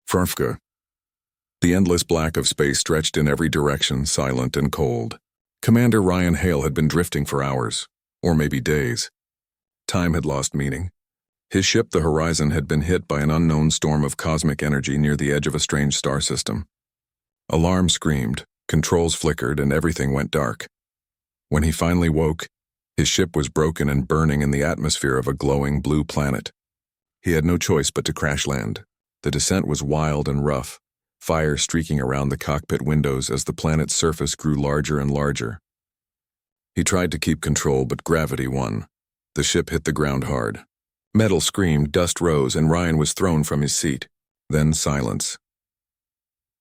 Frufka. The endless black of space stretched in every direction, silent and cold. Commander Ryan Hale had been drifting for hours, or maybe days. Time had lost meaning. His ship, the Horizon, had been hit by an unknown storm of cosmic energy near the edge of a strange star system. Alarms screamed, controls flickered, and everything went dark. When he finally woke, his ship was broken and burning in the atmosphere of a glowing blue planet. He had no choice but to crash land. The descent was wild and rough, fire streaking around the cockpit windows as the planet's surface grew larger and larger. He tried to keep control, but gravity won. The ship hit the ground hard. Metal screamed, dust rose, and Ryan was thrown from his seat. Then silence.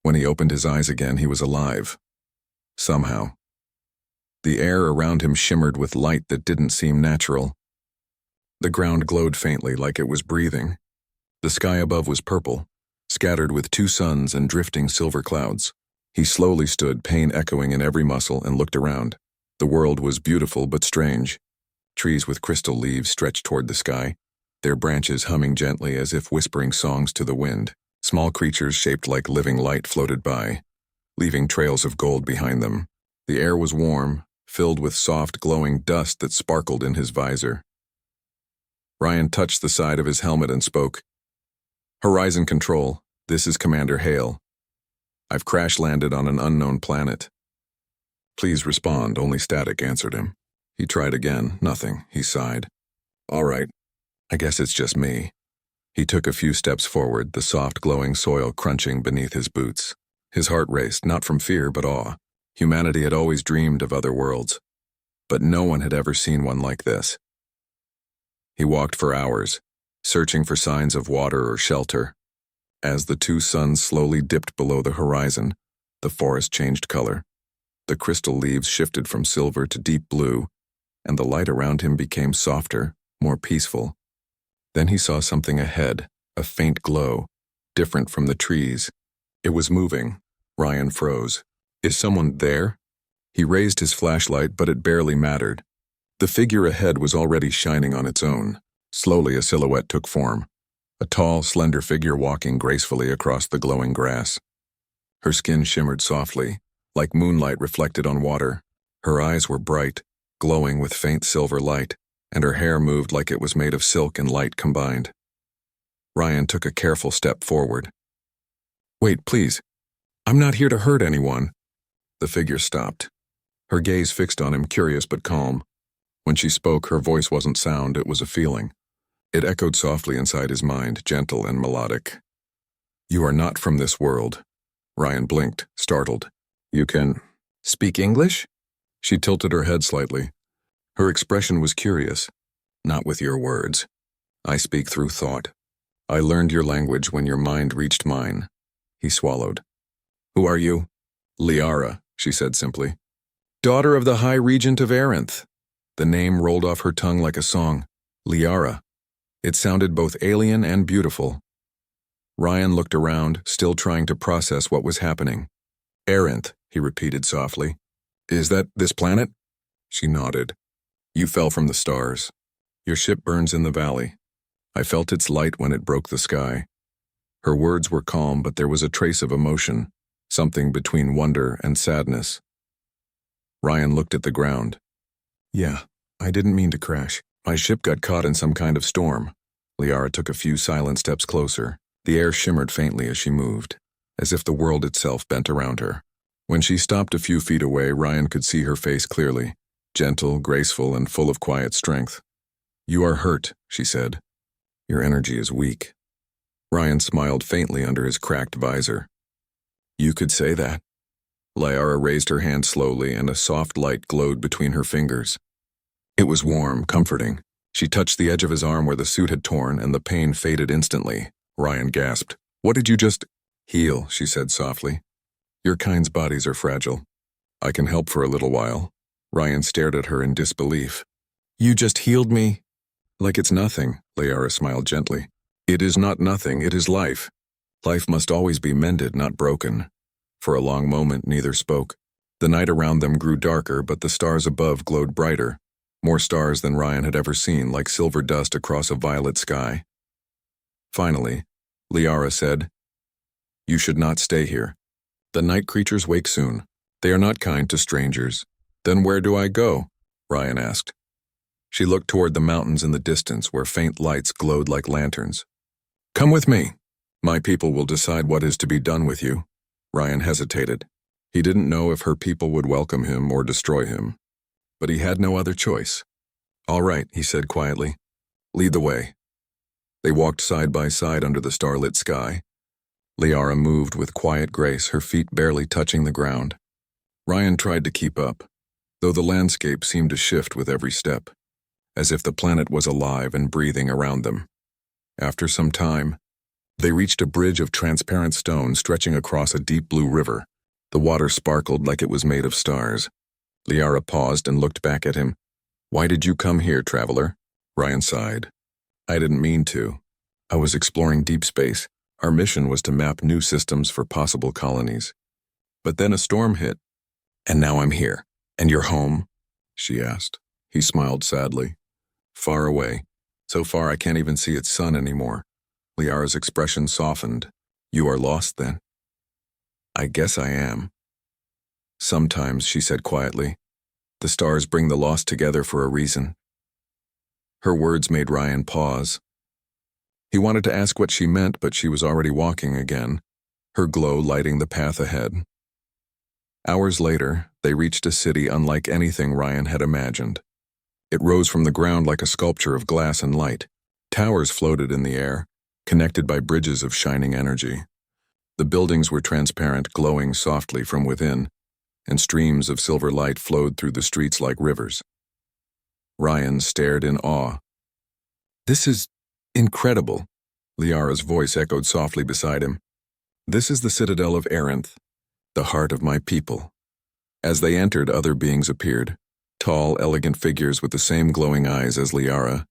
When he opened his eyes again, he was alive. Somehow. The air around him shimmered with light that didn't seem natural. The ground glowed faintly, like it was breathing. The sky above was purple, scattered with two suns and drifting silver clouds. He slowly stood, pain echoing in every muscle, and looked around. The world was beautiful but strange. Trees with crystal leaves stretched toward the sky, their branches humming gently as if whispering songs to the wind. Small creatures shaped like living light floated by, leaving trails of gold behind them. The air was warm, filled with soft, glowing dust that sparkled in his visor. Ryan touched the side of his helmet and spoke. "Horizon Control, this is Commander Hale. I've crash-landed on an unknown planet." "Please respond," only static answered him. He tried again. Nothing. He sighed. "All right. I guess it's just me." He took a few steps forward, the soft, glowing soil crunching beneath his boots. His heart raced, not from fear but awe. Humanity had always dreamed of other worlds, but no one had ever seen one like this. He walked for hours, searching for signs of water or shelter. As the two suns slowly dipped below the horizon, the forest changed color. The crystal leaves shifted from silver to deep blue, and the light around him became softer, more peaceful. Then he saw something ahead, a faint glow, different from the trees. It was moving. Ryan froze. "Is someone there?" He raised his flashlight, but it barely mattered. The figure ahead was already shining on its own. Slowly a silhouette took form. A tall, slender figure walking gracefully across the glowing grass. Her skin shimmered softly, like moonlight reflected on water. Her eyes were bright, glowing with faint silver light, and her hair moved like it was made of silk and light combined. Ryan took a careful step forward. "Wait, please. I'm not here to hurt anyone." The figure stopped. Her gaze fixed on him, curious but calm. When she spoke, her voice wasn't sound, it was a feeling. It echoed softly inside his mind, gentle and melodic. "You are not from this world." Ryan blinked, startled. "You can speak English?" She tilted her head slightly. Her expression was curious. "Not with your words. I speak through thought. I learned your language when your mind reached mine." He swallowed. "Who are you?" "Liara," she said simply. "Daughter of the High Regent of Aranth." The name rolled off her tongue like a song. Liara. It sounded both alien and beautiful. Ryan looked around, still trying to process what was happening. "Aranth," he repeated softly. "Is that this planet?" She nodded. "You fell from the stars. Your ship burns in the valley. I felt its light when it broke the sky." Her words were calm, but there was a trace of emotion, something between wonder and sadness. Ryan looked at the ground. "Yeah, I didn't mean to crash. My ship got caught in some kind of storm." Liara took a few silent steps closer. The air shimmered faintly as she moved, as if the world itself bent around her. When she stopped a few feet away, Ryan could see her face clearly, gentle, graceful, and full of quiet strength. "You are hurt," she said. "Your energy is weak." Ryan smiled faintly under his cracked visor. "You could say that." Liara raised her hand slowly, and a soft light glowed between her fingers. It was warm, comforting. She touched the edge of his arm where the suit had torn, and the pain faded instantly. Ryan gasped. "What did you just—" "Heal," she said softly. "Your kind's bodies are fragile. I can help for a little while." Ryan stared at her in disbelief. "You just healed me?" "Like it's nothing," Liara smiled gently. "It is not nothing, it is life. Life must always be mended, not broken." For a long moment, neither spoke. The night around them grew darker, but the stars above glowed brighter. More stars than Ryan had ever seen, like silver dust across a violet sky. Finally, Liara said, You should not stay here. The night creatures wake soon. They are not kind to strangers. Then where do I go? Ryan asked. She looked toward the mountains in the distance where faint lights glowed like lanterns. Come with me. My people will decide what is to be done with you. Ryan hesitated. He didn't know if her people would welcome him or destroy him. But he had no other choice. All right, he said quietly. Lead the way. They walked side by side under the starlit sky. Liara moved with quiet grace, her feet barely touching the ground. Ryan tried to keep up, though the landscape seemed to shift with every step, as if the planet was alive and breathing around them. After some time, they reached a bridge of transparent stone stretching across a deep blue river. The water sparkled like it was made of stars. Liara paused and looked back at him. Why did you come here, traveler? Ryan sighed. I didn't mean to. I was exploring deep space. Our mission was to map new systems for possible colonies. But then a storm hit. And now I'm here. And you're home? She asked. He smiled sadly. Far away. So far I can't even see its sun anymore. Liara's expression softened. You are lost then? I guess I am. Sometimes, she said quietly. The stars bring the lost together for a reason. Her words made Ryan pause. He wanted to ask what she meant, but she was already walking again, her glow lighting the path ahead. Hours later, they reached a city unlike anything Ryan had imagined. It rose from the ground like a sculpture of glass and light. Towers floated in the air, connected by bridges of shining energy. The buildings were transparent, glowing softly from within, and streams of silver light flowed through the streets like rivers. Ryan stared in awe. This is incredible, Liara's voice echoed softly beside him. This is the citadel of Aranth, the heart of my people. As they entered, other beings appeared, tall, elegant figures with the same glowing eyes as Liara.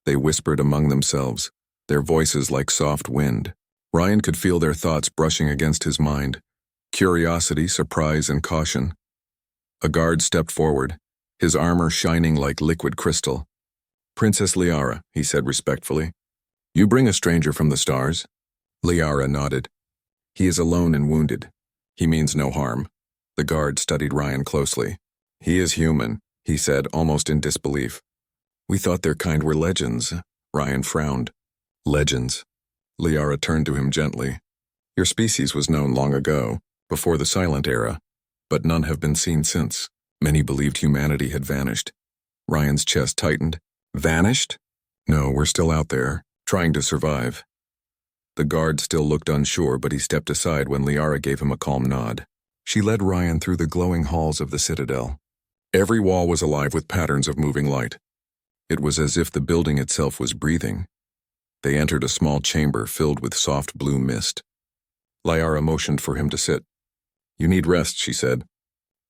They whispered among themselves, their voices like soft wind. Ryan could feel their thoughts brushing against his mind. Curiosity, surprise, and caution. A guard stepped forward, his armor shining like liquid crystal. Princess Liara, he said respectfully. You bring a stranger from the stars? Liara nodded. He is alone and wounded. He means no harm. The guard studied Ryan closely. He is human, he said, almost in disbelief. We thought their kind were legends. Ryan frowned. Legends. Liara turned to him gently. Your species was known long ago, before the Silent Era, but none have been seen since. Many believed humanity had vanished. Ryan's chest tightened. Vanished? No, we're still out there, trying to survive. The guard still looked unsure, but he stepped aside when Liara gave him a calm nod. She led Ryan through the glowing halls of the citadel. Every wall was alive with patterns of moving light. It was as if the building itself was breathing. They entered a small chamber filled with soft blue mist. Liara motioned for him to sit. You need rest, she said.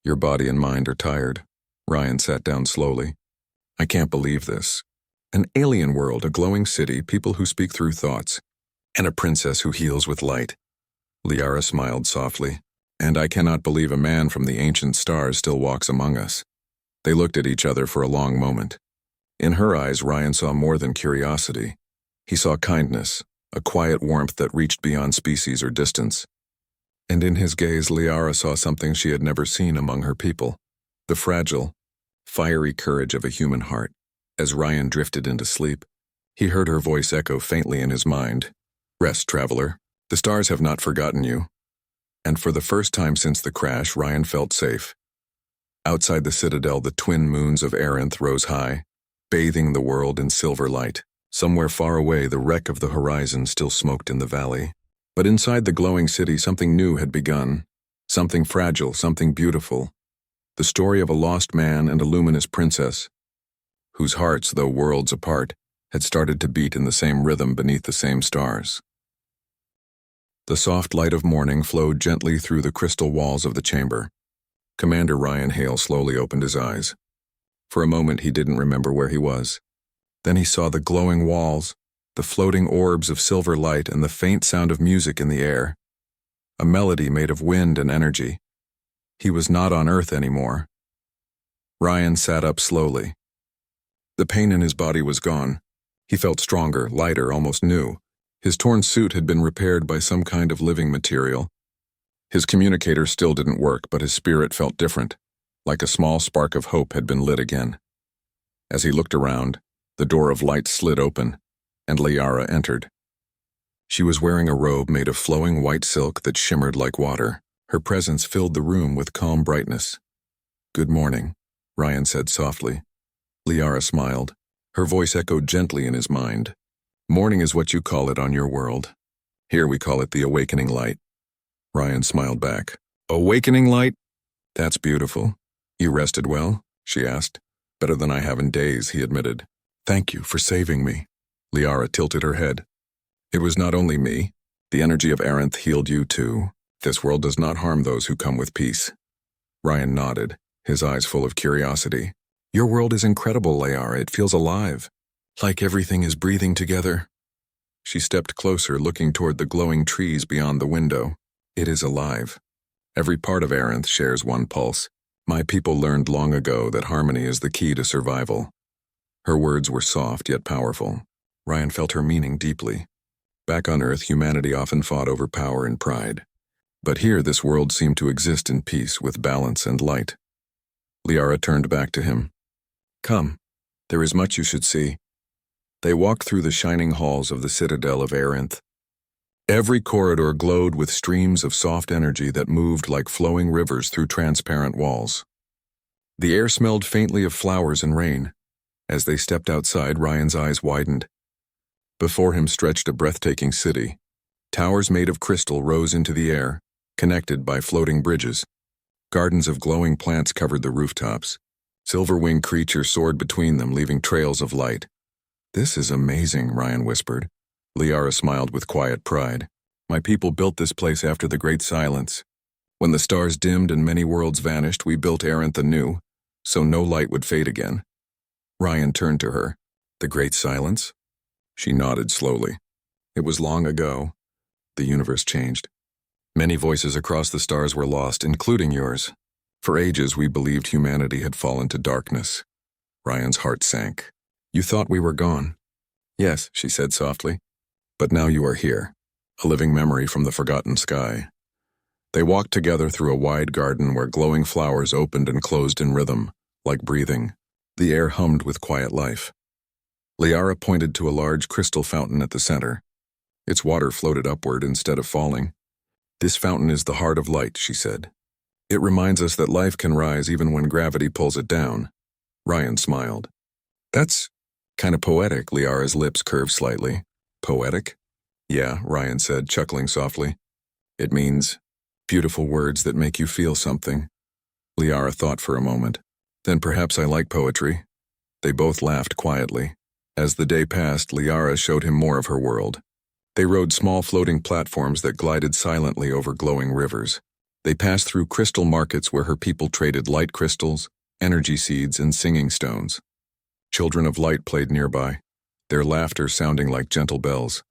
Your body and mind are tired. Ryan sat down slowly. I can't believe this. An alien world, a glowing city, people who speak through thoughts, and a princess who heals with light. Liara smiled softly. And I cannot believe a man from the ancient stars still walks among us. They looked at each other for a long moment. In her eyes, Ryan saw more than curiosity. He saw kindness, a quiet warmth that reached beyond species or distance. And in his gaze, Liara saw something she had never seen among her people, the fragile, fiery courage of a human heart. As Ryan drifted into sleep, he heard her voice echo faintly in his mind. Rest, traveler. The stars have not forgotten you. And for the first time since the crash, Ryan felt safe. Outside the citadel, the twin moons of Aranth rose high, bathing the world in silver light. Somewhere far away, the wreck of the horizon still smoked in the valley. But inside the glowing city, something new had begun. Something fragile, something beautiful. The story of a lost man and a luminous princess, whose hearts, though worlds apart, had started to beat in the same rhythm beneath the same stars. The soft light of morning flowed gently through the crystal walls of the chamber. Commander Ryan Hale slowly opened his eyes. For a moment he didn't remember where he was. Then he saw the glowing walls, the floating orbs of silver light, and the faint sound of music in the air. A melody made of wind and energy. He was not on Earth anymore. Ryan sat up slowly. The pain in his body was gone. He felt stronger, lighter, almost new. His torn suit had been repaired by some kind of living material. His communicator still didn't work, but his spirit felt different, like a small spark of hope had been lit again. As he looked around, the door of light slid open, and Liara entered. She was wearing a robe made of flowing white silk that shimmered like water. Her presence filled the room with calm brightness. "Good morning," Ryan said softly. Liara smiled. Her voice echoed gently in his mind. "Morning is what you call it on your world. Here we call it the awakening light." Ryan smiled back. "Awakening light? That's beautiful. You rested well?" she asked. "Better than I have in days," he admitted. "Thank you for saving me." Liara tilted her head. "It was not only me. The energy of Aranth healed you too. This world does not harm those who come with peace." Ryan nodded, his eyes full of curiosity. "Your world is incredible, Liara. It feels alive. Like everything is breathing together." She stepped closer, looking toward the glowing trees beyond the window. "It is alive. Every part of Aranth shares one pulse. My people learned long ago that harmony is the key to survival." Her words were soft yet powerful. Ryan felt her meaning deeply. Back on Earth, humanity often fought over power and pride. But here, this world seemed to exist in peace with balance and light. Liara turned back to him. "Come, there is much you should see." They walked through the shining halls of the citadel of Aranth. Every corridor glowed with streams of soft energy that moved like flowing rivers through transparent walls. The air smelled faintly of flowers and rain. As they stepped outside, Ryan's eyes widened. Before him stretched a breathtaking city. Towers made of crystal rose into the air, connected by floating bridges. Gardens of glowing plants covered the rooftops. Silver-winged creatures soared between them, leaving trails of light. "This is amazing," Ryan whispered. Liara smiled with quiet pride. "My people built this place after the Great Silence. When the stars dimmed and many worlds vanished, we built Aranth anew, so no light would fade again." Ryan turned to her. "The Great Silence?" She nodded slowly. "It was long ago. The universe changed. Many voices across the stars were lost, including yours. For ages, we believed humanity had fallen to darkness." Ryan's heart sank. "You thought we were gone?" "Yes," she said softly. "But now you are here, a living memory from the forgotten sky." They walked together through a wide garden where glowing flowers opened and closed in rhythm, like breathing. The air hummed with quiet life. Liara pointed to a large crystal fountain at the center. Its water floated upward instead of falling. "This fountain is the heart of light," she said. "It reminds us that life can rise even when gravity pulls it down." Ryan smiled. "That's kind of poetic." Liara's lips curved slightly. "Poetic?" "Yeah," Ryan said, chuckling softly. "It means beautiful words that make you feel something." Liara thought for a moment. "Then perhaps I like poetry." They both laughed quietly. As the day passed, Liara showed him more of her world. They rode small floating platforms that glided silently over glowing rivers. They passed through crystal markets where her people traded light crystals, energy seeds, and singing stones. Children of light played nearby, their laughter sounding like gentle bells.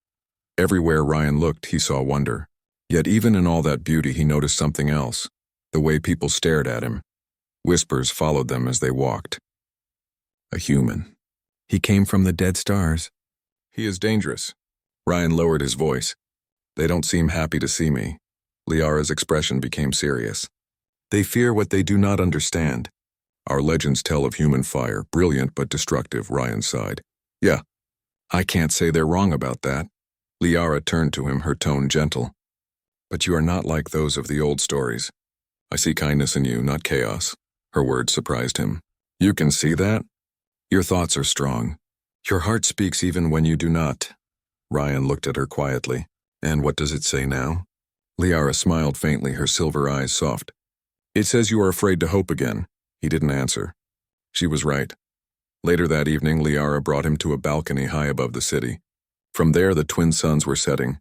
Everywhere Ryan looked, he saw wonder. Yet even in all that beauty, he noticed something else: the way people stared at him. Whispers followed them as they walked. "A human. He came from the dead stars. He is dangerous." Ryan lowered his voice. "They don't seem happy to see me." Liara's expression became serious. "They fear what they do not understand. Our legends tell of human fire, brilliant but destructive," Ryan sighed. "Yeah, I can't say they're wrong about that." Liara turned to him, her tone gentle. "But you are not like those of the old stories. I see kindness in you, not chaos." Her words surprised him. "You can see that? Your thoughts are strong. Your heart speaks even when you do not." Ryan looked at her quietly. "And what does it say now?" Liara smiled faintly, her silver eyes soft. "It says you are afraid to hope again." He didn't answer. She was right. Later that evening, Liara brought him to a balcony high above the city. From there, the twin suns were setting,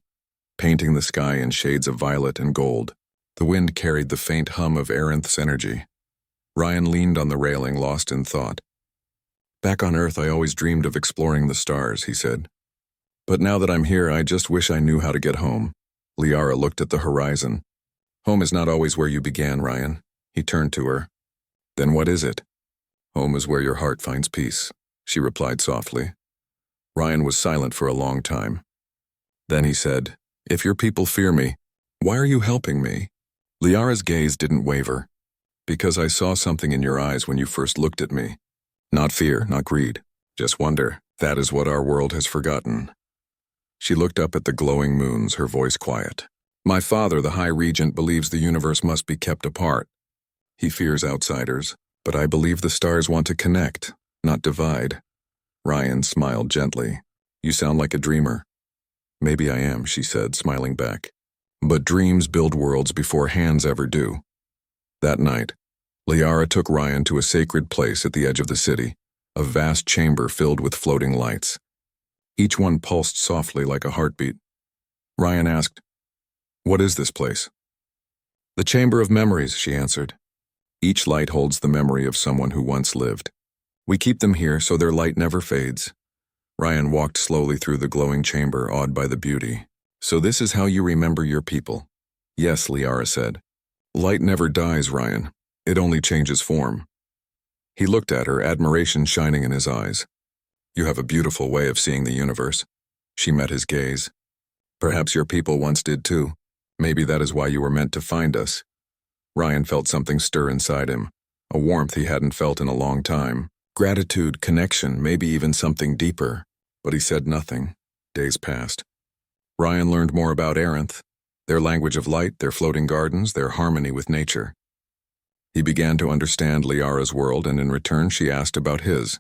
painting the sky in shades of violet and gold. The wind carried the faint hum of Aranth's energy. Ryan leaned on the railing, lost in thought. "Back on Earth, I always dreamed of exploring the stars," he said. "But now that I'm here, I just wish I knew how to get home." Liara looked at the horizon. "Home is not always where you began, Ryan." He turned to her. "Then what is it?" "Home is where your heart finds peace," she replied softly. Ryan was silent for a long time. Then he said, "If your people fear me, why are you helping me?" Liara's gaze didn't waver. "Because I saw something in your eyes when you first looked at me. Not fear, not greed, just wonder. That is what our world has forgotten." She looked up at the glowing moons, her voice quiet. "My father, the High Regent, believes the universe must be kept apart. He fears outsiders, but I believe the stars want to connect, not divide." Ryan smiled gently. "You sound like a dreamer." "Maybe I am," she said, smiling back. "But dreams build worlds before hands ever do." That night, Liara took Ryan to a sacred place at the edge of the city, a vast chamber filled with floating lights. Each one pulsed softly like a heartbeat. Ryan asked, "What is this place?" "The Chamber of Memories," she answered. "Each light holds the memory of someone who once lived. We keep them here so their light never fades." Ryan walked slowly through the glowing chamber, awed by the beauty. "So this is how you remember your people?" "Yes," Liara said. "Light never dies, Ryan. It only changes form." He looked at her, admiration shining in his eyes. "You have a beautiful way of seeing the universe." She met his gaze. "Perhaps your people once did too. Maybe that is why you were meant to find us." Ryan felt something stir inside him, a warmth he hadn't felt in a long time. Gratitude, connection, maybe even something deeper. But he said nothing. Days passed. Ryan learned more about Aranth, their language of light, their floating gardens, their harmony with nature. He began to understand Liara's world, and in return she asked about his.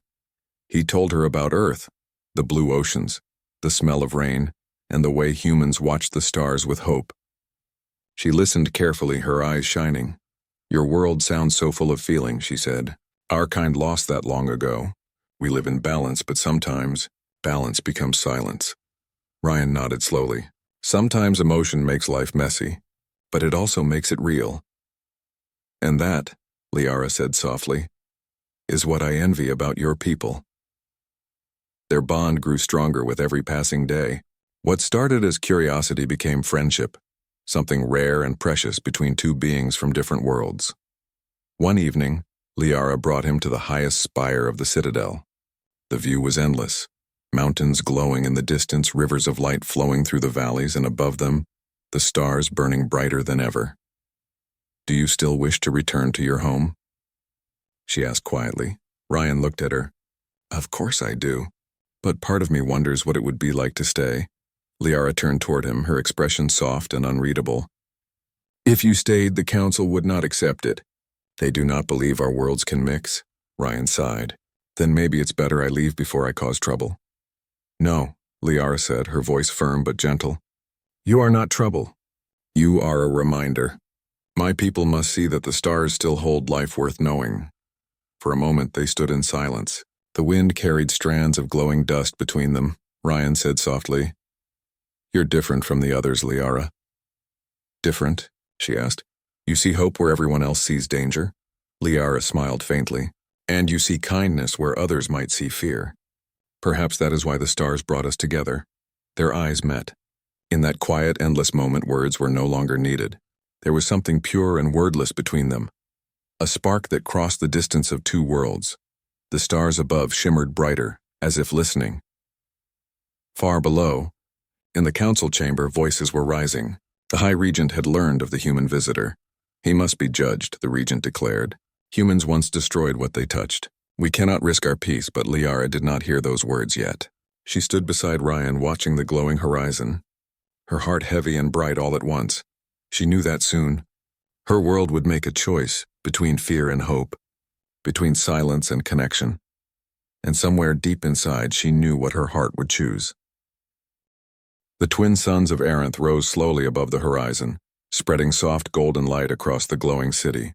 He told her about Earth, the blue oceans, the smell of rain, and the way humans watched the stars with hope. She listened carefully, her eyes shining. "Your world sounds so full of feeling," she said. "Our kind lost that long ago. We live in balance, but sometimes balance becomes silence." Ryan nodded slowly. "Sometimes emotion makes life messy, but it also makes it real." "And that," Liara said softly, "is what I envy about your people." Their bond grew stronger with every passing day. What started as curiosity became friendship, something rare and precious between two beings from different worlds. One evening, Liara brought him to the highest spire of the citadel. The view was endless, mountains glowing in the distance, rivers of light flowing through the valleys, and above them, the stars burning brighter than ever. "Do you still wish to return to your home?" she asked quietly. Ryan looked at her. "Of course I do, but part of me wonders what it would be like to stay." Liara turned toward him, her expression soft and unreadable. "If you stayed, the council would not accept it. They do not believe our worlds can mix." Ryan sighed. "Then maybe it's better I leave before I cause trouble." "No," Liara said, her voice firm but gentle. "You are not trouble. You are a reminder. My people must see that the stars still hold life worth knowing." For a moment they stood in silence. The wind carried strands of glowing dust between them. Ryan said softly, "You're different from the others, Liara." "Different?" she asked. "You see hope where everyone else sees danger?" Liara smiled faintly. "And you see kindness where others might see fear. Perhaps that is why the stars brought us together." Their eyes met. In that quiet, endless moment, words were no longer needed. There was something pure and wordless between them. A spark that crossed the distance of two worlds. The stars above shimmered brighter, as if listening. Far below, in the council chamber, voices were rising. The High Regent had learned of the human visitor. "He must be judged," the Regent declared. "Humans once destroyed what they touched. We cannot risk our peace," but Liara did not hear those words yet. She stood beside Ryan, watching the glowing horizon, her heart heavy and bright all at once. She knew that soon. Her world would make a choice between fear and hope, between silence and connection. And somewhere deep inside, she knew what her heart would choose. The twin suns of Aranth rose slowly above the horizon, spreading soft golden light across the glowing city.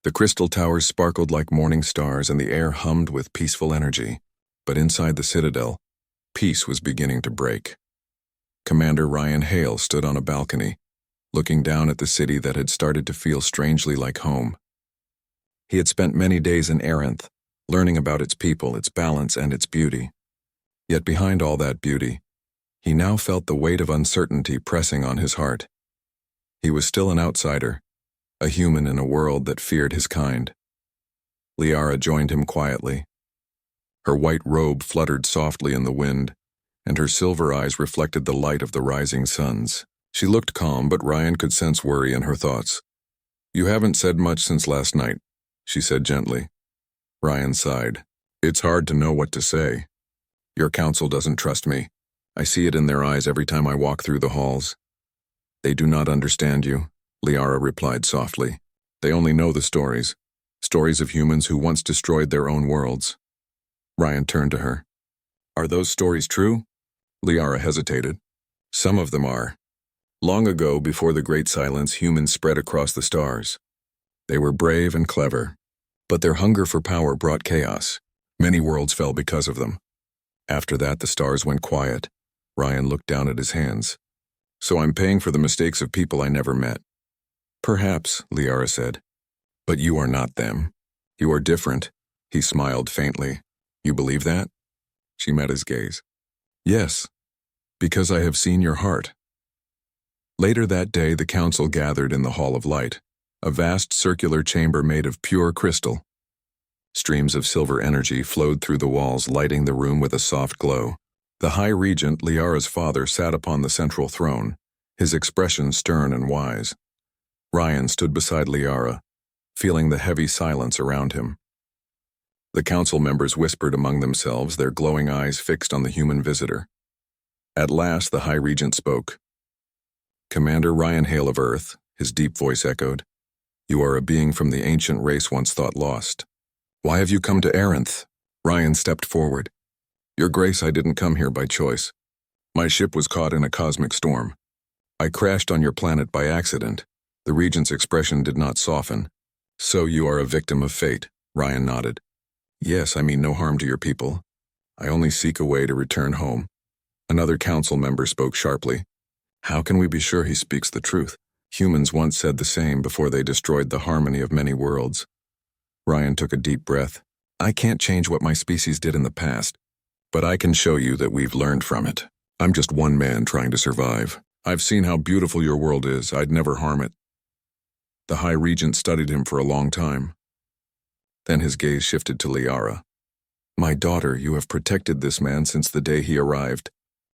The crystal towers sparkled like morning stars, and the air hummed with peaceful energy. But inside the citadel, peace was beginning to break. Commander Ryan Hale stood on a balcony, looking down at the city that had started to feel strangely like home. He had spent many days in Aranth, learning about its people, its balance, and its beauty. Yet behind all that beauty, he now felt the weight of uncertainty pressing on his heart. He was still an outsider, a human in a world that feared his kind. Liara joined him quietly. Her white robe fluttered softly in the wind, and her silver eyes reflected the light of the rising suns. She looked calm, but Ryan could sense worry in her thoughts. "You haven't said much since last night," she said gently. Ryan sighed. "It's hard to know what to say. Your council doesn't trust me. I see it in their eyes every time I walk through the halls." "They do not understand you," Liara replied softly. "They only know the stories. Stories of humans who once destroyed their own worlds." Ryan turned to her. "Are those stories true?" Liara hesitated. "Some of them are. Long ago, before the Great Silence, humans spread across the stars. They were brave and clever, but their hunger for power brought chaos. Many worlds fell because of them. After that, the stars went quiet." Ryan looked down at his hands. "So I'm paying for the mistakes of people I never met." "Perhaps," Liara said. "But you are not them. You are different." He smiled faintly. "You believe that?" She met his gaze. "Yes, because I have seen your heart." Later that day, the council gathered in the Hall of Light, a vast circular chamber made of pure crystal. Streams of silver energy flowed through the walls, lighting the room with a soft glow. The High Regent, Liara's father, sat upon the central throne, his expression stern and wise. Ryan stood beside Liara, feeling the heavy silence around him. The council members whispered among themselves, their glowing eyes fixed on the human visitor. At last, the High Regent spoke. "Commander Ryan Hale of Earth," his deep voice echoed, "you are a being from the ancient race once thought lost. Why have you come to Aranth?" Ryan stepped forward. "Your Grace, I didn't come here by choice. My ship was caught in a cosmic storm. I crashed on your planet by accident." The Regent's expression did not soften. "So you are a victim of fate," Ryan nodded. "Yes, I mean no harm to your people. I only seek a way to return home." Another council member spoke sharply. "How can we be sure he speaks the truth? Humans once said the same before they destroyed the harmony of many worlds." Ryan took a deep breath. "I can't change what my species did in the past, but I can show you that we've learned from it. I'm just one man trying to survive. I've seen how beautiful your world is. I'd never harm it." The High Regent studied him for a long time. Then his gaze shifted to Liara. "My daughter, you have protected this man since the day he arrived.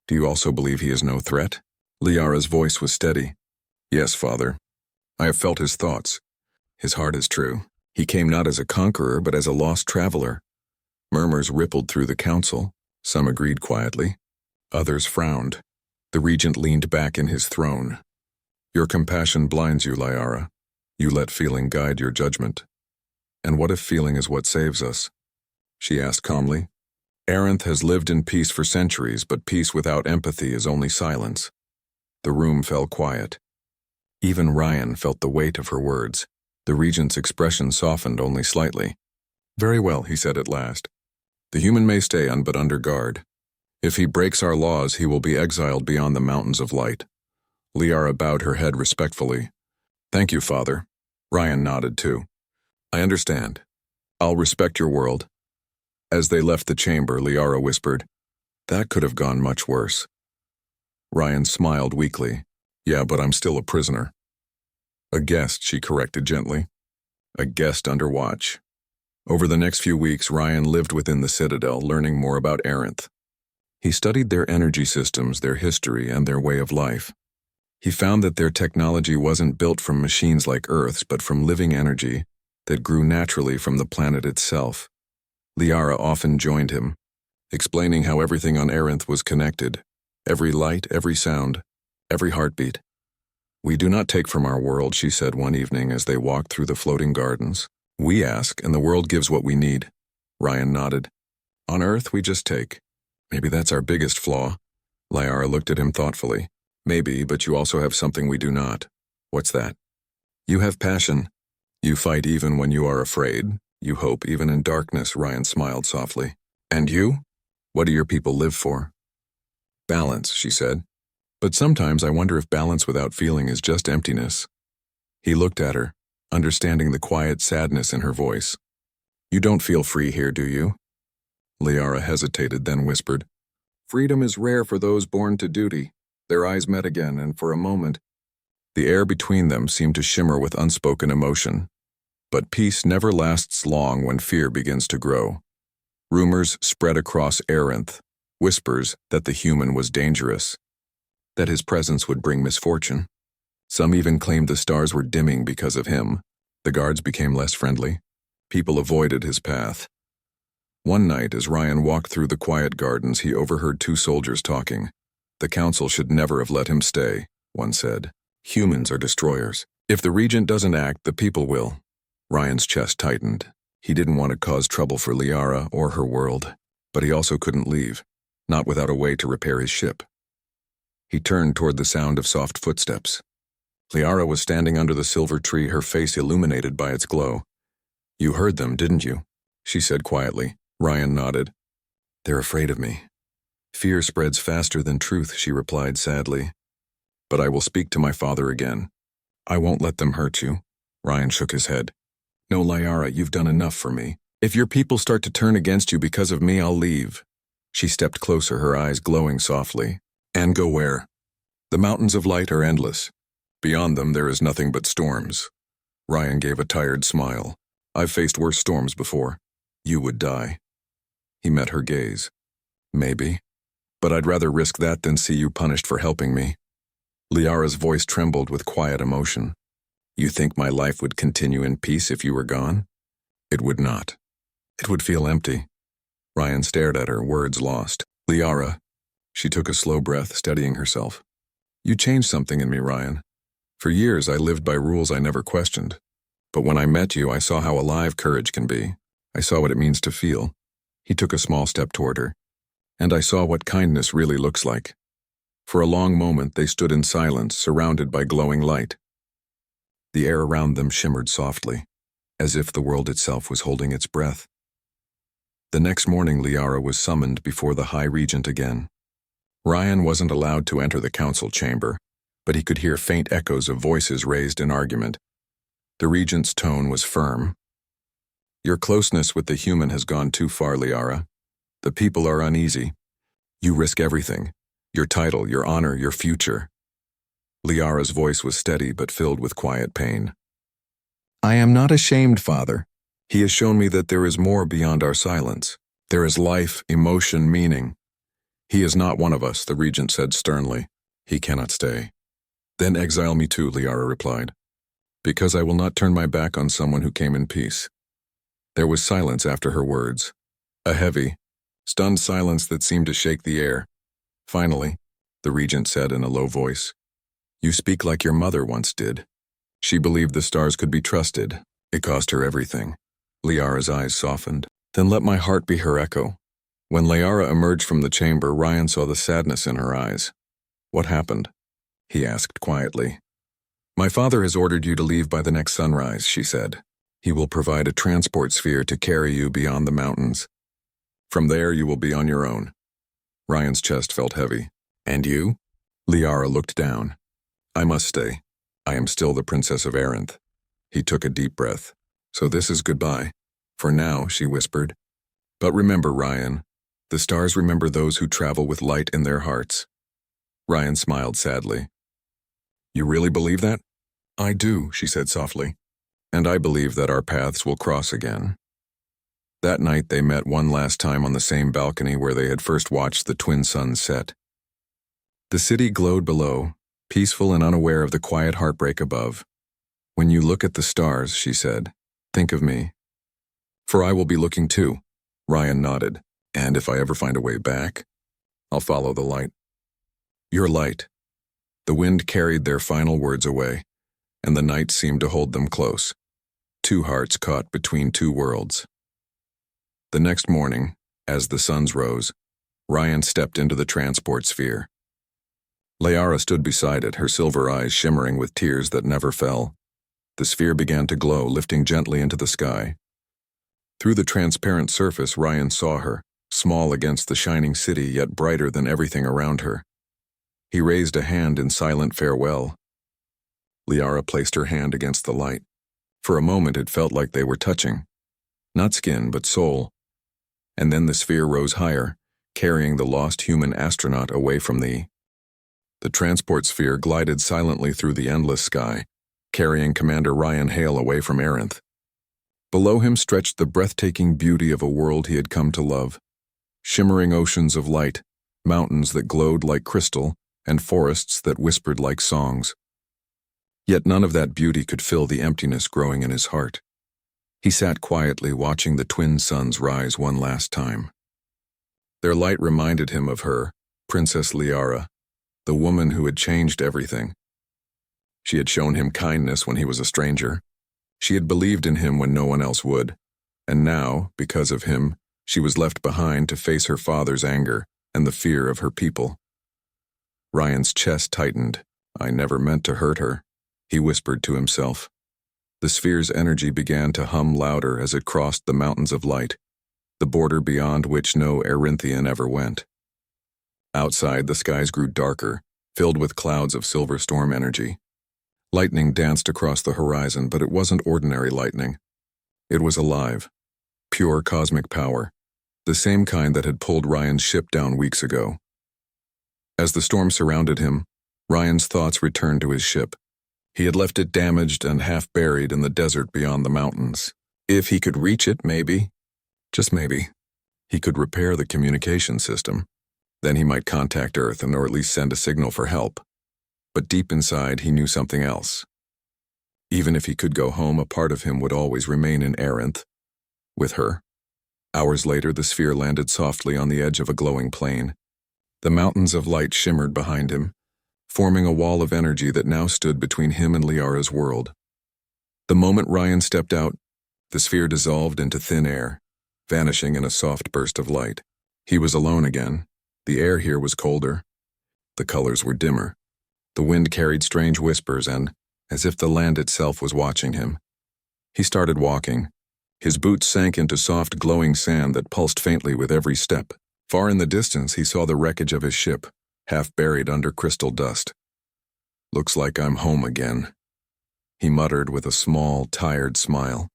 Do you also believe he is no threat?" Liara's voice was steady. "Yes, father. I have felt his thoughts. His heart is true. He came not as a conqueror, but as a lost traveler." Murmurs rippled through the council. Some agreed quietly. Others frowned. The Regent leaned back in his throne. "Your compassion blinds you, Liara. You let feeling guide your judgment. And what if feeling is what saves us?" she asked calmly. "Aranth has lived in peace for centuries, but peace without empathy is only silence." The room fell quiet. Even Ryan felt the weight of her words. The Regent's expression softened only slightly. "Very well," he said at last. "The human may stay on, but under guard. If he breaks our laws, he will be exiled beyond the mountains of light." Liara bowed her head respectfully. "Thank you, father." Ryan nodded too. "I understand. I'll respect your world." As they left the chamber, Liara whispered, "That could have gone much worse." Ryan smiled weakly. "Yeah, but I'm still a prisoner." "A guest," she corrected gently. "A guest under watch." Over the next few weeks, Ryan lived within the Citadel, learning more about Aranth. He studied their energy systems, their history, and their way of life. He found that their technology wasn't built from machines like Earth's, but from living energy that grew naturally from the planet itself. Liara often joined him, explaining how everything on Aranth was connected. Every light, every sound, every heartbeat. "We do not take from our world," she said one evening as they walked through the floating gardens. "We ask, and the world gives what we need." Ryan nodded. "On Earth, we just take. Maybe that's our biggest flaw." Liara looked at him thoughtfully. "Maybe, but you also have something we do not." "What's that?" "You have passion. You fight even when you are afraid. You hope even in darkness," Ryan smiled softly. "And you? What do your people live for?" "Balance," she said. "But sometimes I wonder if balance without feeling is just emptiness." He looked at her, understanding the quiet sadness in her voice. "You don't feel free here, do you?" Liara hesitated, then whispered, "Freedom is rare for those born to duty." Their eyes met again, and for a moment, the air between them seemed to shimmer with unspoken emotion. But peace never lasts long when fear begins to grow. Rumors spread across Aranth. whispers that the human was dangerous, that his presence would bring misfortune. Some even claimed the stars were dimming because of him. The guards became less friendly. People avoided his path. One night, as Ryan walked through the quiet gardens, he overheard two soldiers talking. The council should never have let him stay, one said. Humans are destroyers. If the regent doesn't act, the people will. Ryan's chest tightened. He didn't want to cause trouble for Liara or her world, but he also couldn't leave, not without a way to repair his ship. He turned toward the sound of soft footsteps. Liara was standing under the silver tree, her face illuminated by its glow. You heard them, didn't you? She said quietly. Ryan nodded. They're afraid of me. Fear spreads faster than truth, she replied sadly. But I will speak to my father again. I won't let them hurt you. Ryan shook his head. No, Liara, you've done enough for me. If your people start to turn against you because of me, I'll leave. She stepped closer, her eyes glowing softly. And go where? The mountains of light are endless. Beyond them, there is nothing but storms. Ryan gave a tired smile. I've faced worse storms before. You would die. He met her gaze. Maybe. But I'd rather risk that than see you punished for helping me. Liara's voice trembled with quiet emotion. You think my life would continue in peace if you were gone? It would not. It would feel empty. Ryan stared at her, words lost. Liara. She took a slow breath, steadying herself. You changed something in me, Ryan. For years, I lived by rules I never questioned. But when I met you, I saw how alive courage can be. I saw what it means to feel. He took a small step toward her. And I saw what kindness really looks like. For a long moment, they stood in silence, surrounded by glowing light. The air around them shimmered softly, as if the world itself was holding its breath. The next morning, Liara was summoned before the High Regent again. Ryan wasn't allowed to enter the council chamber, but he could hear faint echoes of voices raised in argument. The regent's tone was firm. Your closeness with the human has gone too far, Liara. The people are uneasy. You risk everything. Your title, your honor, your future. Liara's voice was steady but filled with quiet pain. I am not ashamed, Father. He has shown me that there is more beyond our silence. There is life, emotion, meaning. He is not one of us, the regent said sternly. He cannot stay. Then exile me too, Liara replied. Because I will not turn my back on someone who came in peace. There was silence after her words. A heavy, stunned silence that seemed to shake the air. Finally, the regent said in a low voice, You speak like your mother once did. She believed the stars could be trusted. It cost her everything. Liara's eyes softened. Then let my heart be her echo. When Liara emerged from the chamber, Ryan saw the sadness in her eyes. What happened? He asked quietly. My father has ordered you to leave by the next sunrise, she said. He will provide a transport sphere to carry you beyond the mountains. From there, you will be on your own. Ryan's chest felt heavy. And you? Liara looked down. I must stay. I am still the Princess of Aranth. He took a deep breath. So this is goodbye. For now, she whispered. But remember, Ryan, the stars remember those who travel with light in their hearts. Ryan smiled sadly. You really believe that? I do, she said softly. And I believe that our paths will cross again. That night they met one last time on the same balcony where they had first watched the twin suns set. The city glowed below, peaceful and unaware of the quiet heartbreak above. When you look at the stars, she said, think of me. For I will be looking too. Ryan nodded. And if I ever find a way back, I'll follow the light. Your light. The wind carried their final words away, and the night seemed to hold them close. Two hearts caught between two worlds. The next morning, as the suns rose, Ryan stepped into the transport sphere. Liara stood beside it, her silver eyes shimmering with tears that never fell. The sphere began to glow, lifting gently into the sky. Through the transparent surface, Ryan saw her, small against the shining city, yet brighter than everything around her. He raised a hand in silent farewell. Liara placed her hand against the light. For a moment it felt like they were touching. Not skin, but soul. And then the sphere rose higher, carrying the lost human astronaut away from the transport sphere glided silently through the endless sky, carrying Commander Ryan Hale away from Aranth. Below him stretched the breathtaking beauty of a world he had come to love. Shimmering oceans of light, mountains that glowed like crystal, and forests that whispered like songs. Yet none of that beauty could fill the emptiness growing in his heart. He sat quietly watching the twin suns rise one last time. Their light reminded him of her, Princess Liara, the woman who had changed everything. She had shown him kindness when he was a stranger. She had believed in him when no one else would. And now, because of him, she was left behind to face her father's anger and the fear of her people. Ryan's chest tightened. I never meant to hurt her, he whispered to himself. The sphere's energy began to hum louder as it crossed the mountains of light, the border beyond which no Erinthian ever went. Outside, the skies grew darker, filled with clouds of silver storm energy. Lightning danced across the horizon, but it wasn't ordinary lightning. It was alive, pure cosmic power, the same kind that had pulled Ryan's ship down weeks ago. As the storm surrounded him, Ryan's thoughts returned to his ship. He had left it damaged and half buried in the desert beyond the mountains. If he could reach it, maybe, just maybe, he could repair the communication system. Then he might contact Earth or at least send a signal for help. But deep inside, he knew something else. Even if he could go home, a part of him would always remain in Arinth, with her. Hours later, the sphere landed softly on the edge of a glowing plain. The mountains of light shimmered behind him, forming a wall of energy that now stood between him and Liara's world. The moment Ryan stepped out, the sphere dissolved into thin air, vanishing in a soft burst of light. He was alone again. The air here was colder. The colors were dimmer. The wind carried strange whispers and, as if the land itself was watching him. He started walking. His boots sank into soft, glowing sand that pulsed faintly with every step. Far in the distance, he saw the wreckage of his ship, half buried under crystal dust. Looks like I'm home again, he muttered with a small, tired smile.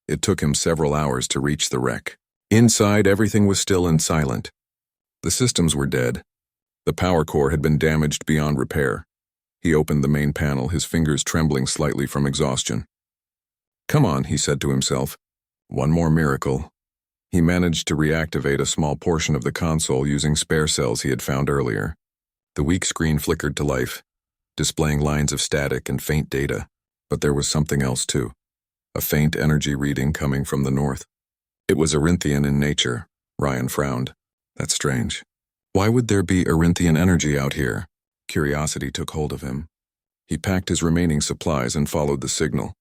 It took him several hours to reach the wreck. Inside, everything was still and silent. The systems were dead. The power core had been damaged beyond repair. He opened the main panel, his fingers trembling slightly from exhaustion. Come on, he said to himself. One more miracle. He managed to reactivate a small portion of the console using spare cells he had found earlier. The weak screen flickered to life, displaying lines of static and faint data. But there was something else too. A faint energy reading coming from the north. It was Erinthian in nature. Ryan frowned. That's strange. Why would there be Erinthian energy out here? Curiosity took hold of him. He packed his remaining supplies and followed the signal.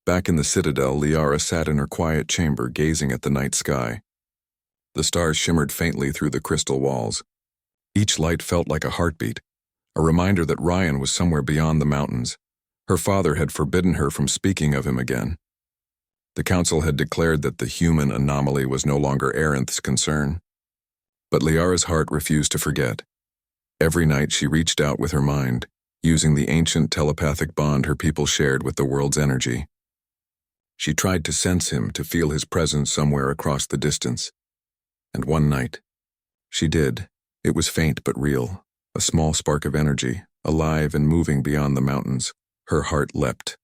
Back in the citadel, Liara sat in her quiet chamber gazing at the night sky. The stars shimmered faintly through the crystal walls. Each light felt like a heartbeat, a reminder that Ryan was somewhere beyond the mountains. Her father had forbidden her from speaking of him again. The council had declared that the human anomaly was no longer Arinth's concern. But Liara's heart refused to forget. Every night she reached out with her mind, using the ancient telepathic bond her people shared with the world's energy. She tried to sense him, to feel his presence somewhere across the distance. And one night, she did. It was faint but real, a small spark of energy, alive and moving beyond the mountains. Her heart leapt.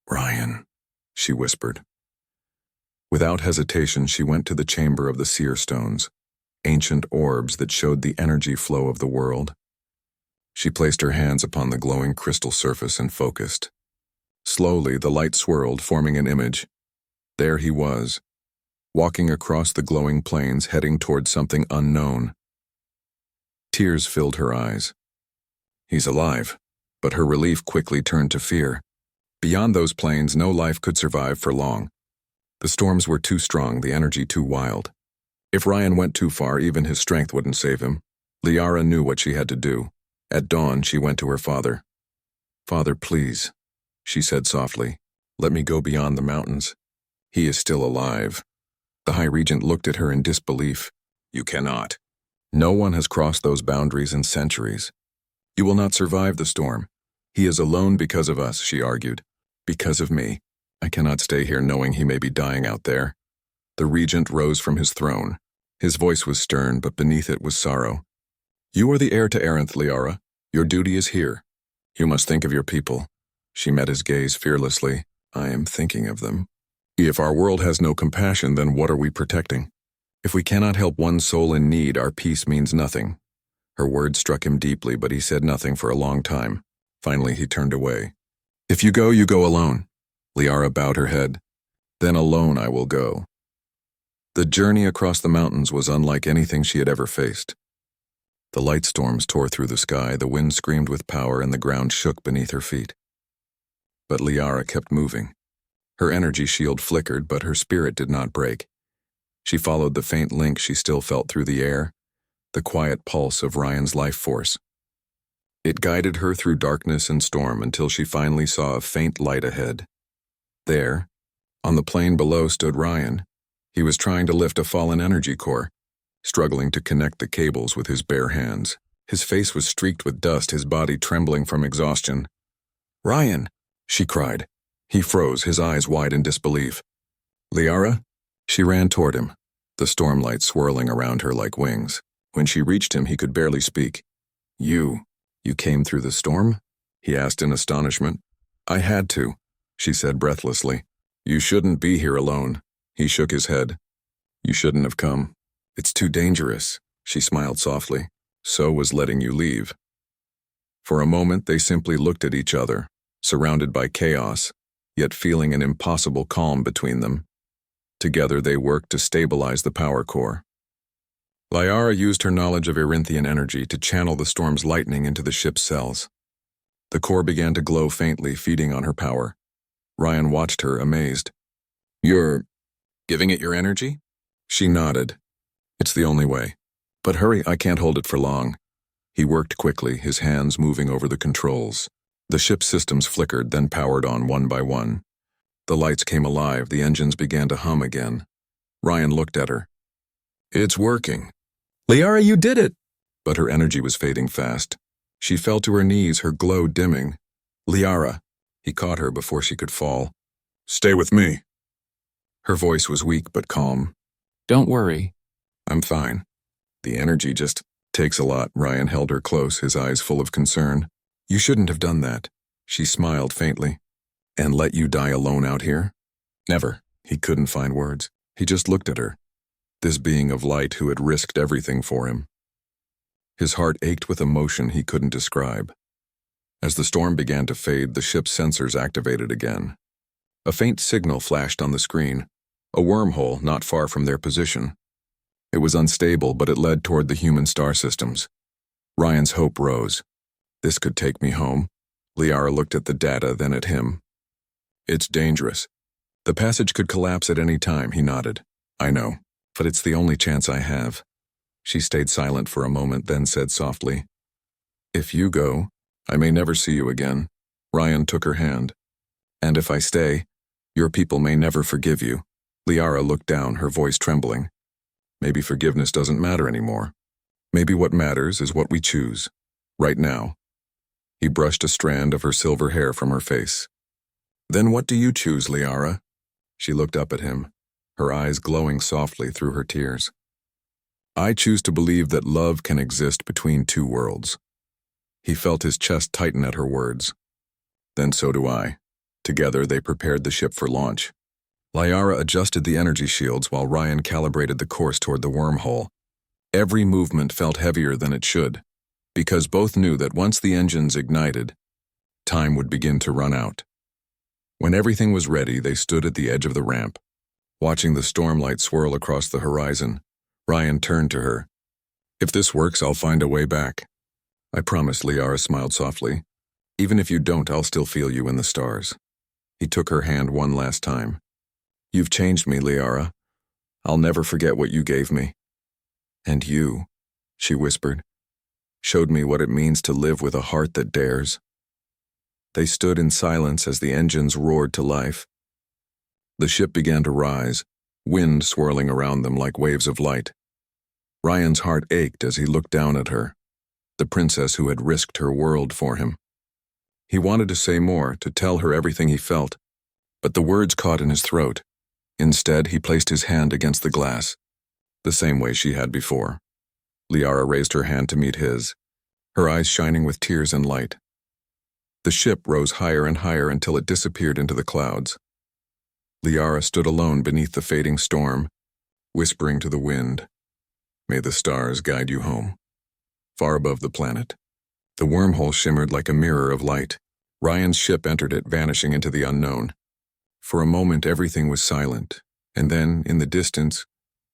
Ryan, she whispered. Without hesitation, she went to the chamber of the seer stones, ancient orbs that showed the energy flow of the world. She placed her hands upon the glowing crystal surface and focused. Slowly, the light swirled, forming an image. There he was, walking across the glowing plains, heading toward something unknown. Tears filled her eyes. He's alive, but her relief quickly turned to fear. Beyond those plains, no life could survive for long. The storms were too strong, the energy too wild. If Ryan went too far, even his strength wouldn't save him. Liara knew what she had to do. At dawn, she went to her father. Father, please, she said softly, let me go beyond the mountains. He is still alive. The High Regent looked at her in disbelief. You cannot. No one has crossed those boundaries in centuries. You will not survive the storm. He is alone because of us, she argued. Because of me. I cannot stay here knowing he may be dying out there. The Regent rose from his throne. His voice was stern, but beneath it was sorrow. You are the heir to Arinth, Liara. Your duty is here. You must think of your people. She met his gaze fearlessly. I am thinking of them. If our world has no compassion, then what are we protecting? If we cannot help one soul in need, our peace means nothing. Her words struck him deeply, but he said nothing for a long time. Finally, he turned away. If you go alone. Liara bowed her head. Then alone I will go. The journey across the mountains was unlike anything she had ever faced. The light storms tore through the sky, the wind screamed with power, and the ground shook beneath her feet. But Liara kept moving. Her energy shield flickered, but her spirit did not break. She followed the faint link she still felt through the air, the quiet pulse of Ryan's life force. It guided her through darkness and storm until she finally saw a faint light ahead. There, on the plain below, stood Ryan. He was trying to lift a fallen energy core, struggling to connect the cables with his bare hands. His face was streaked with dust, his body trembling from exhaustion. "Ryan!" she cried. He froze, his eyes wide in disbelief. "Liara?" She ran toward him, the stormlight swirling around her like wings. When she reached him, he could barely speak. You came through the storm?" he asked in astonishment. "I had to," she said breathlessly. "You shouldn't be here alone." He shook his head. "You shouldn't have come. It's too dangerous," she smiled softly. "So was letting you leave." For a moment, they simply looked at each other, surrounded by chaos, yet feeling an impossible calm between them. Together, they worked to stabilize the power core. Liara used her knowledge of Erinthian energy to channel the storm's lightning into the ship's cells. The core began to glow faintly, feeding on her power. Ryan watched her, amazed. "You're giving it your energy?" She nodded. "It's the only way. But hurry, I can't hold it for long." He worked quickly, his hands moving over the controls. The ship's systems flickered, then powered on one by one. The lights came alive, the engines began to hum again. Ryan looked at her. "It's working." "Liara, you did it!" But her energy was fading fast. She fell to her knees, her glow dimming. "Liara!" He caught her before she could fall. "Stay with me." Her voice was weak but calm. "Don't worry. I'm fine. The energy just takes a lot." Ryan held her close, his eyes full of concern. "You shouldn't have done that." She smiled faintly. "And let you die alone out here?" "Never." He couldn't find words. He just looked at her, this being of light who had risked everything for him. His heart ached with emotion he couldn't describe. As the storm began to fade, the ship's sensors activated again. A faint signal flashed on the screen, a wormhole not far from their position. It was unstable, but it led toward the human star systems. Ryan's hope rose. This could take me home. Liara looked at the data, then at him. "It's dangerous. The passage could collapse at any time," he nodded. "I know, but it's the only chance I have." She stayed silent for a moment, then said softly, "If you go, I may never see you again." Ryan took her hand. "And if I stay, your people may never forgive you." Liara looked down, her voice trembling. "Maybe forgiveness doesn't matter anymore. Maybe what matters is what we choose, right now." He brushed a strand of her silver hair from her face. "Then what do you choose, Liara?" She looked up at him, her eyes glowing softly through her tears. "I choose to believe that love can exist between two worlds." He felt his chest tighten at her words. "Then so do I." Together they prepared the ship for launch. Liara adjusted the energy shields while Ryan calibrated the course toward the wormhole. Every movement felt heavier than it should, because both knew that once the engines ignited, time would begin to run out. When everything was ready, they stood at the edge of the ramp. Watching the stormlight swirl across the horizon, Ryan turned to her. "If this works, I'll find a way back." "I promise," Liara smiled softly. "Even if you don't, I'll still feel you in the stars." He took her hand one last time. "You've changed me, Liara. I'll never forget what you gave me." "And you," she whispered, "showed me what it means to live with a heart that dares." They stood in silence as the engines roared to life. The ship began to rise, wind swirling around them like waves of light. Ryan's heart ached as he looked down at her, the princess who had risked her world for him. He wanted to say more, to tell her everything he felt, but the words caught in his throat. Instead, he placed his hand against the glass, the same way she had before. Liara raised her hand to meet his, her eyes shining with tears and light. The ship rose higher and higher until it disappeared into the clouds. Liara stood alone beneath the fading storm, whispering to the wind, "May the stars guide you home." Far above the planet, the wormhole shimmered like a mirror of light. Ryan's ship entered it, vanishing into the unknown. For a moment, everything was silent, and then, in the distance,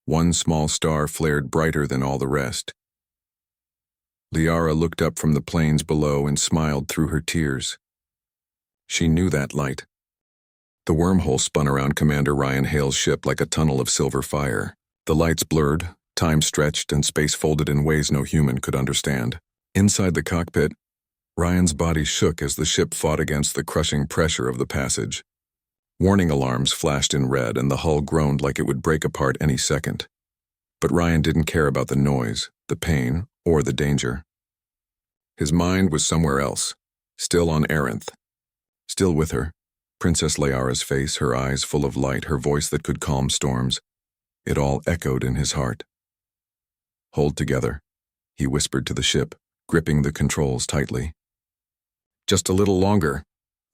one small star flared brighter than all the rest. Liara looked up from the plains below and smiled through her tears. She knew that light. The wormhole spun around Commander Ryan Hale's ship like a tunnel of silver fire. The lights blurred, time stretched, and space folded in ways no human could understand. Inside the cockpit, Ryan's body shook as the ship fought against the crushing pressure of the passage. Warning alarms flashed in red, and the hull groaned like it would break apart any second. But Ryan didn't care about the noise, the pain, or the danger. His mind was somewhere else, still on Arinth. Still with her, Princess Liara's face, her eyes full of light, her voice that could calm storms. It all echoed in his heart. "Hold together," he whispered to the ship, gripping the controls tightly. Just a little longer.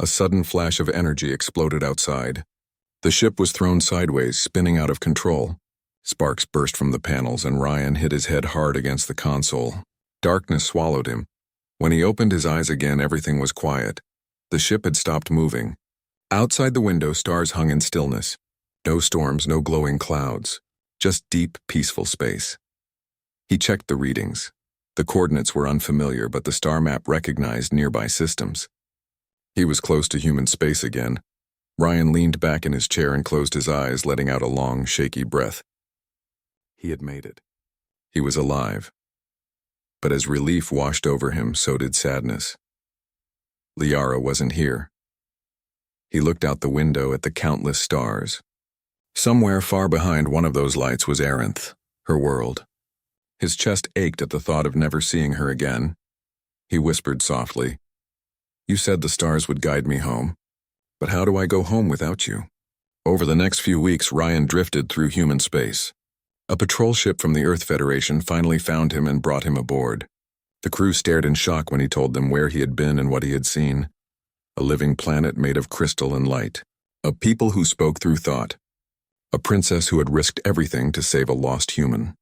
A sudden flash of energy exploded outside. The ship was thrown sideways, spinning out of control. Sparks burst from the panels, and Ryan hit his head hard against the console. Darkness swallowed him. When he opened his eyes again, everything was quiet. The ship had stopped moving. Outside the window, stars hung in stillness. No storms, no glowing clouds. Just deep, peaceful space. He checked the readings. The coordinates were unfamiliar, but the star map recognized nearby systems. He was close to human space again. Ryan leaned back in his chair and closed his eyes, letting out a long, shaky breath. He had made it. He was alive. But as relief washed over him, so did sadness. Liara wasn't here. He looked out the window at the countless stars. Somewhere far behind one of those lights was Arinth, her world. His chest ached at the thought of never seeing her again. He whispered softly, "You said the stars would guide me home, but how do I go home without you?" Over the next few weeks, Ryan drifted through human space. A patrol ship from the Earth Federation finally found him and brought him aboard. The crew stared in shock when he told them where he had been and what he had seen. A living planet made of crystal and light. A people who spoke through thought. A princess who had risked everything to save a lost human.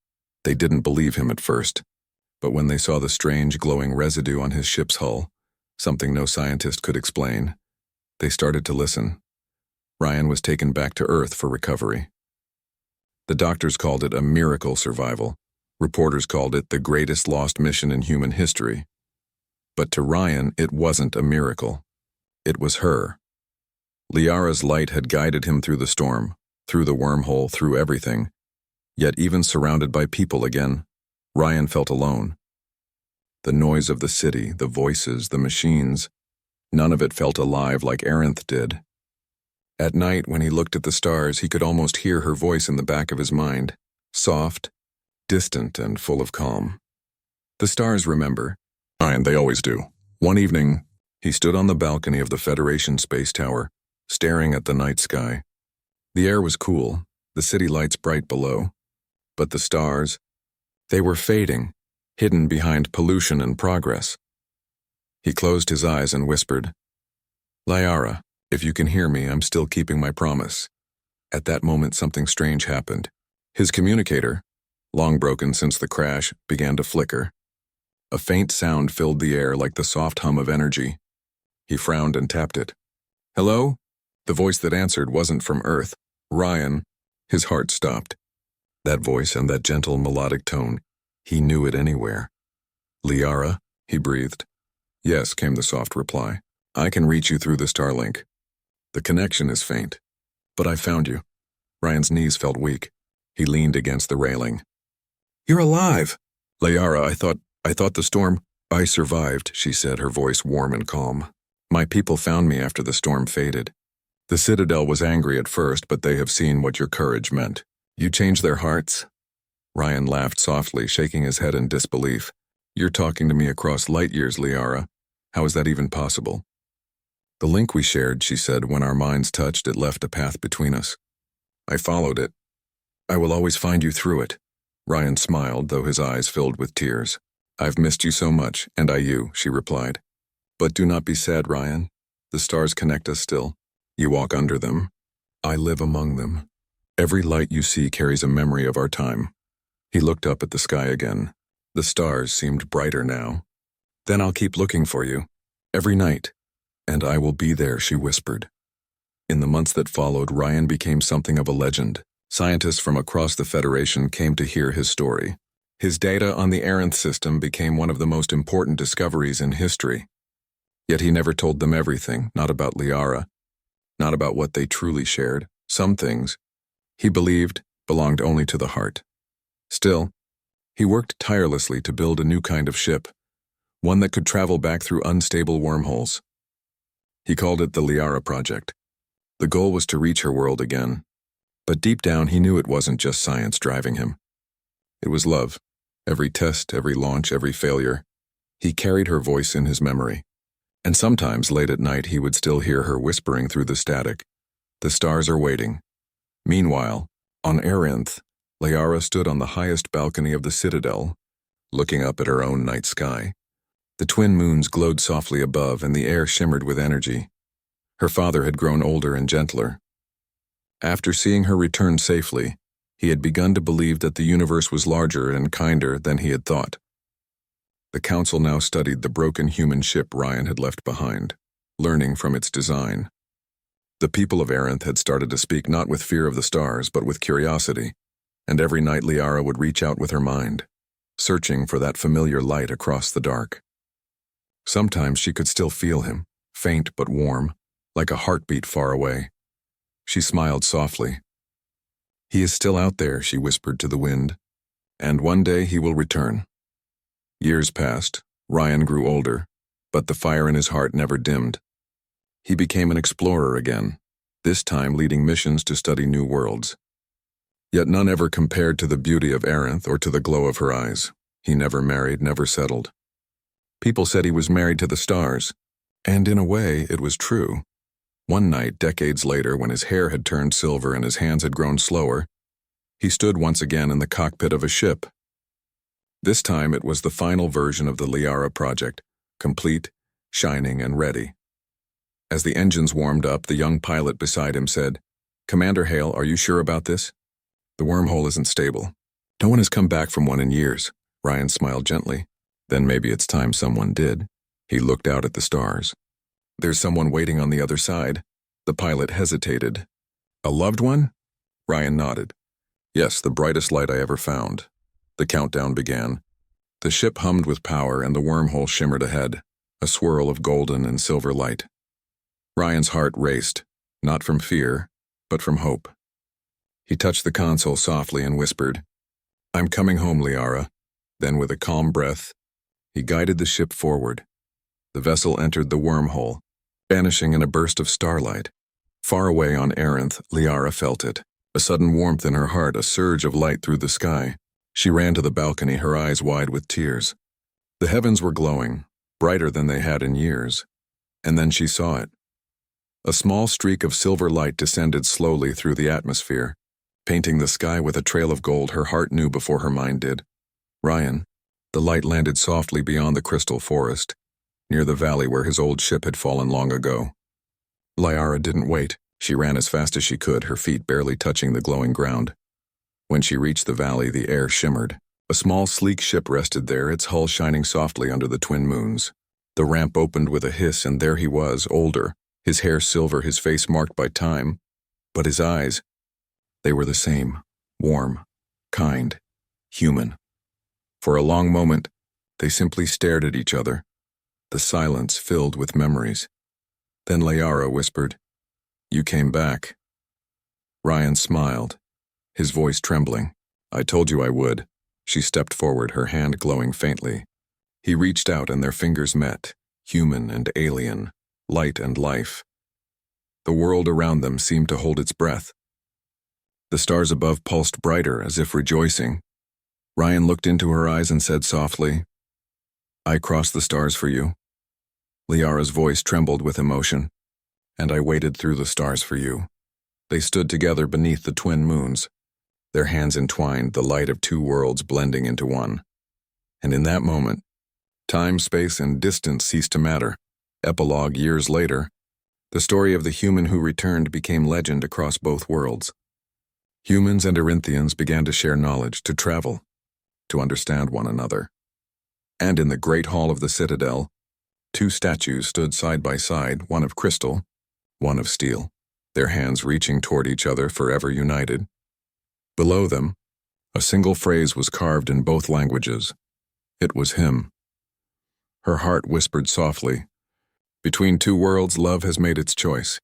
They didn't believe him at first, but when they saw the strange glowing residue on his ship's hull, something no scientist could explain, they started to listen. Ryan was taken back to Earth for recovery. The doctors called it a miracle survival. Reporters called it the greatest lost mission in human history. But to Ryan, it wasn't a miracle. It was her. Liara's light had guided him through the storm, through the wormhole, through everything. Yet even surrounded by people again, Ryan felt alone. The noise of the city, the voices, the machines, none of it felt alive like Arinth did. At night, when he looked at the stars, he could almost hear her voice in the back of his mind, soft, distant, and full of calm. The stars remember. Ryan, they always do. One evening, he stood on the balcony of the Federation Space Tower, staring at the night sky. The air was cool, the city lights bright below. But the stars, they were fading, hidden behind pollution and progress. He closed his eyes and whispered, "Liara, if you can hear me, I'm still keeping my promise." At that moment, something strange happened. His communicator, long broken since the crash, began to flicker. A faint sound filled the air like the soft hum of energy. He frowned and tapped it. "Hello?" The voice that answered wasn't from Earth. Ryan. His heart stopped. That voice and that gentle melodic tone, he knew it anywhere. "Liara?" he breathed. "Yes," came the soft reply. "I can reach you through the Starlink. The connection is faint. But I found you." Ryan's knees felt weak. He leaned against the railing. "You're alive!" "Liara, I thought the storm—" "I survived," she said, her voice warm and calm. "My people found me after the storm faded. The Citadel was angry at first, but they have seen what your courage meant. You changed their hearts?" Ryan laughed softly, shaking his head in disbelief. "You're talking to me across light years, Liara. How is that even possible?" "The link we shared," she said. "When our minds touched, it left a path between us. I followed it. I will always find you through it." Ryan smiled, though his eyes filled with tears. "I've missed you so much, and I you," she replied. "But do not be sad, Ryan. The stars connect us still. You walk under them. I live among them. Every light you see carries a memory of our time. He looked up at the sky again. The stars seemed brighter now. Then I'll keep looking for you, every night, and I will be there, she whispered. In the months that followed, Ryan became something of a legend. Scientists from across the Federation came to hear his story. His data on the Aranth system became one of the most important discoveries in history. Yet he never told them everything, not about Liara, not about what they truly shared. Some things, he believed, belonged only to the heart. Still, he worked tirelessly to build a new kind of ship, one that could travel back through unstable wormholes. He called it the Liara Project. The goal was to reach her world again. But deep down, he knew it wasn't just science driving him. It was love. Every test, every launch, every failure. He carried her voice in his memory. And sometimes, late at night, he would still hear her whispering through the static. The stars are waiting. Meanwhile, on Aranth, Liara stood on the highest balcony of the Citadel, looking up at her own night sky. The twin moons glowed softly above, and the air shimmered with energy. Her father had grown older and gentler. After seeing her return safely, he had begun to believe that the universe was larger and kinder than he had thought. The Council now studied the broken human ship Ryan had left behind, learning from its design. The people of Aranth had started to speak not with fear of the stars, but with curiosity, and every night Liara would reach out with her mind, searching for that familiar light across the dark. Sometimes she could still feel him, faint but warm, like a heartbeat far away. She smiled softly. "He is still out there," she whispered to the wind, "and one day he will return." Years passed. Ryan grew older, but the fire in his heart never dimmed. He became an explorer again, this time leading missions to study new worlds. Yet none ever compared to the beauty of Aranth or to the glow of her eyes. He never married, never settled. People said he was married to the stars, and in a way it was true. One night, decades later, when his hair had turned silver and his hands had grown slower, he stood once again in the cockpit of a ship. This time it was the final version of the Liara project, complete, shining, and ready. As the engines warmed up, the young pilot beside him said, "Commander Hale, are you sure about this? The wormhole isn't stable. No one has come back from one in years." Ryan smiled gently. "Then maybe it's time someone did." He looked out at the stars. "There's someone waiting on the other side." The pilot hesitated. "A loved one?" Ryan nodded. "Yes, the brightest light I ever found." The countdown began. The ship hummed with power and the wormhole shimmered ahead, a swirl of golden and silver light. Ryan's heart raced, not from fear, but from hope. He touched the console softly and whispered, "I'm coming home, Liara." Then with a calm breath, he guided the ship forward. The vessel entered the wormhole, vanishing in a burst of starlight. Far away on Aranth, Liara felt it, a sudden warmth in her heart, a surge of light through the sky. She ran to the balcony, her eyes wide with tears. The heavens were glowing, brighter than they had in years. And then she saw it. A small streak of silver light descended slowly through the atmosphere, painting the sky with a trail of gold her heart knew before her mind did. Ryan. The light landed softly beyond the crystal forest, near the valley where his old ship had fallen long ago. Liara didn't wait. She ran as fast as she could, her feet barely touching the glowing ground. When she reached the valley, the air shimmered. A small, sleek ship rested there, its hull shining softly under the twin moons. The ramp opened with a hiss, and there he was, older, his hair silver, his face marked by time. But his eyes, they were the same, warm, kind, human. For a long moment, they simply stared at each other, the silence filled with memories. Then Liara whispered, "You came back." Ryan smiled, his voice trembling. "I told you I would." She stepped forward, her hand glowing faintly. He reached out and their fingers met, human and alien, light and life. The world around them seemed to hold its breath. The stars above pulsed brighter, as if rejoicing. Ryan looked into her eyes and said softly, "I crossed the stars for you." Liara's voice trembled with emotion. "And I waited through the stars for you." They stood together beneath the twin moons, their hands entwined, the light of two worlds blending into one. And in that moment, time, space, and distance ceased to matter. Epilogue years later, the story of the human who returned became legend across both worlds. Humans and Erinthians began to share knowledge, to travel, to understand one another. And in the great hall of the citadel, two statues stood side by side, one of crystal, one of steel, their hands reaching toward each other, forever united. Below them, a single phrase was carved in both languages. It was him. Her heart whispered softly, "Between two worlds, love has made its choice."